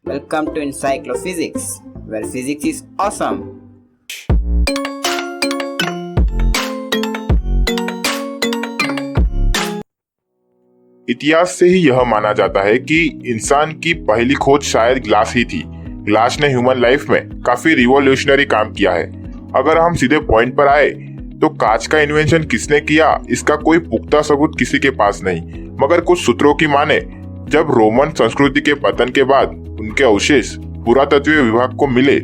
Welcome to Encyclophysics, where physics is awesome. इतिहास से ही यह माना जाता है कि इंसान की पहली खोज शायद ग्लास ही थी। ग्लास ने ह्यूमन लाइफ में काफी रिवॉल्यूशनरी काम किया है। अगर हम सीधे पॉइंट पर आए तो कांच का इन्वेंशन किसने किया, इसका कोई पुख्ता सबूत किसी के पास नहीं, मगर कुछ सूत्रों की माने जब रोमन संस्कृति के पतन के बाद उनके अवशेष पुरातत्व विभाग को मिले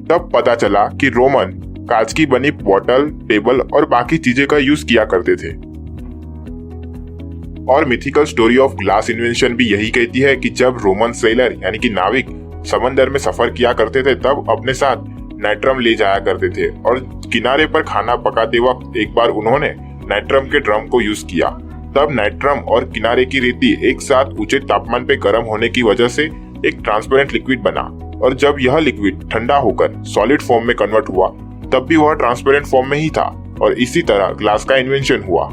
तब पता चला कि रोमन कांच की बनी बॉटल, टेबल और बाकी चीजें का यूज किया करते थे। और mythical story of glass invention भी यही कहती है कि जब रोमन सेलर यानी कि नाविक समंदर में सफर किया करते थे तब अपने साथ नाइट्रम ले जाया करते थे और किनारे पर खाना पकाते वक्त एक बार उन्होंने नाइट्रम के ड्रम को यूज किया। तब नाइट्रम और किनारे की रेती एक साथ ऊंचे तापमान पे गर्म होने की वजह से एक ट्रांसपेरेंट लिक्विड बना और जब यह लिक्विड ठंडा होकर सॉलिड फॉर्म में कन्वर्ट हुआ तब भी वह ट्रांसपेरेंट फॉर्म में ही था और इसी तरह ग्लास का इन्वेंशन हुआ।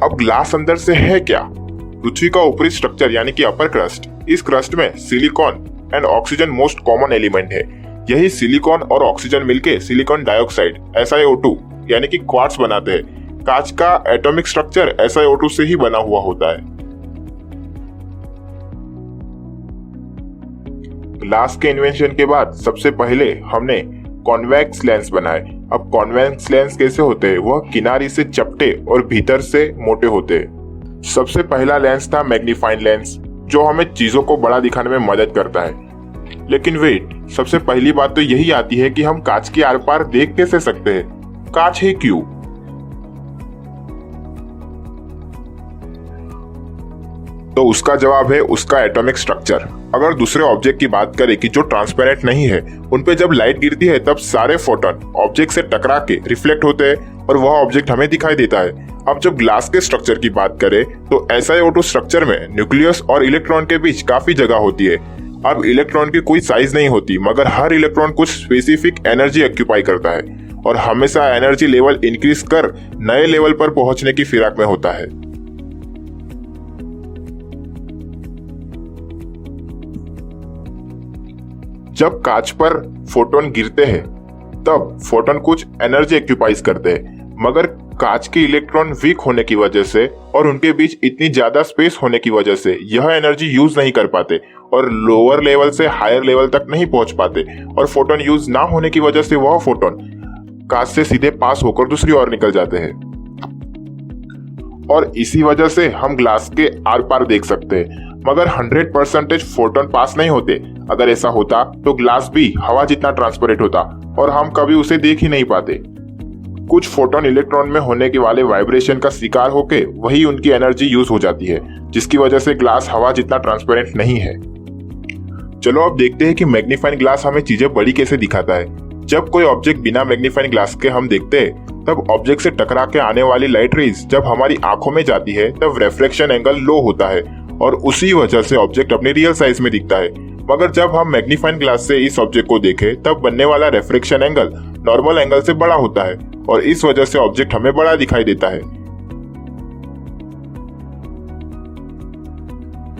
अब ग्लास अंदर से है क्या? पृथ्वी का ऊपरी स्ट्रक्चर यानी कि अपर क्रस्ट, इस क्रस्ट में silicon and oxygen most common element है। यही सिलिकॉन और ऑक्सीजन मिलके सिलिकॉन डाइऑक्साइड SiO2 यानी कि क्वार्ट्ज बनाते हैं। कांच का एटॉमिक स्ट्रक्चर SiO2 से ही बना हुआ होता है। ग्लास के इन्वेंशन के बाद सबसे पहले हमने कॉन्वेक्स लेंस बनाए। अब कॉन्वेक्स लेंस कैसे होते हैं? वह किनारी से चपटे और भीतर से मोटे होते हैं। सबसे पहला लेंस था मैग्नीफाइंग लेंस, जो हमें चीजों को बड़ा दिखाने में मदद करता है। लेकिन वेट, सबसे पहली बात तो यही आती है कि हम कांच के आर पार देख कैसे सकते हैं? कांच है क्यों? तो उसका जवाब है उसका एटॉमिक स्ट्रक्चर। अगर दूसरे ऑब्जेक्ट की बात करें कि जो ट्रांसपेरेंट नहीं है, उन पे जब लाइट गिरती है तब सारे फोटॉन ऑब्जेक्ट से टकरा के रिफ्लेक्ट होते हैं और वह ऑब्जेक्ट हमें दिखाई देता है। अब जब ग्लास के स्ट्रक्चर की बात करें तो SiO2 स्ट्रक्चर में न्यूक्लियस और इलेक्ट्रॉन के बीच काफी जगह होती है। अब इलेक्ट्रॉन की कोई साइज नहीं होती, मगर हर इलेक्ट्रॉन कुछ स्पेसिफिक एनर्जी ऑक्यूपाई करता है और हमेशा एनर्जी लेवल इंक्रीज कर नए लेवल पर पहुंचने की फिराक में होता है। जब कांच पर फोटोन गिरते हैं तब फोटोन कुछ एनर्जी ऑक्यूपाइज करते हैं, मगर कांच के इलेक्ट्रॉन वीक होने की वजह से और उनके बीच इतनी ज्यादा स्पेस होने की वजह से यह एनर्जी यूज नहीं कर पाते और लोअर लेवल से हायर लेवल तक नहीं पहुंच पाते और फोटोन यूज ना होने की वजह से वह फोटोन कांच से सीधे पास होकर दूसरी ओर निकल जाते हैं और इसी वजह से हम ग्लास के आर पार देख सकते हैं, मगर 100% फोटोन पास नहीं होते। अगर ऐसा होता तो ग्लास भी हवा जितना ट्रांसपेरेंट होता और हम कभी उसे देख ही नहीं पाते। कुछ फोटोन इलेक्ट्रॉन में होने के वाले वाइब्रेशन का शिकार होके वही उनकी एनर्जी यूज हो जाती है, जिसकी वजह से ग्लास हवा जितना ट्रांसपेरेंट नहीं है। चलो अब देखते हैं कि मैग्नीफाइंग ग्लास हमें चीजें बड़ी कैसे दिखाता है। जब कोई ऑब्जेक्ट बिना मैग्नीफाइंग ग्लास के हम देखते हैं तब ऑब्जेक्ट से टकरा के आने वाली लाइट रेज जब हमारी आंखों में जाती है तब रेफ्लेक्शन एंगल लो होता है और उसी वजह से ऑब्जेक्ट अपने रियल साइज में दिखता है। मगर जब हम मैग्नीफाइंग ग्लास से इस ऑब्जेक्ट को देखें तब बनने वाला रेफ्लेक्शन एंगल नॉर्मल एंगल से बड़ा होता है और इस वजह से ऑब्जेक्ट हमें बड़ा दिखाई देता है।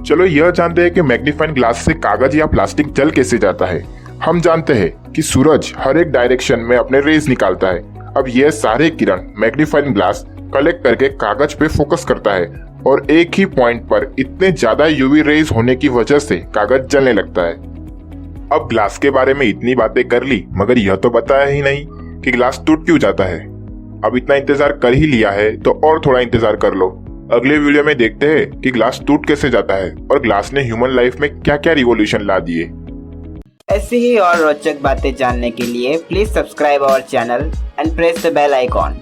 चलो यह जानते हैं कि मैग्नीफाइंग ग्लास से कागज या प्लास्टिक जल कैसे जाता है। हम जानते हैं कि सूरज हर एक डायरेक्शन में अपने रेज निकालता है। अब यह सारे किरण मैग्नीफाइंग ग्लास कलेक्ट करके कागज पे फोकस करता है और एक ही पॉइंट पर इतने ज्यादा यूवी रेज होने की वजह से कागज जलने लगता है। अब ग्लास के बारे में इतनी बातें कर ली, मगर यह तो बताया ही नहीं कि ग्लास टूट क्यों जाता है। अब इतना इंतजार कर ही लिया है तो और थोड़ा इंतजार कर लो। अगले वीडियो में देखते हैं कि ग्लास टूट कैसे जाता है और ग्लास ने ह्यूमन लाइफ में क्या क्या रिवॉल्यूशन ला दिए। ऐसी ही और रोचक बातें जानने के लिए please subscribe our channel and press the bell icon.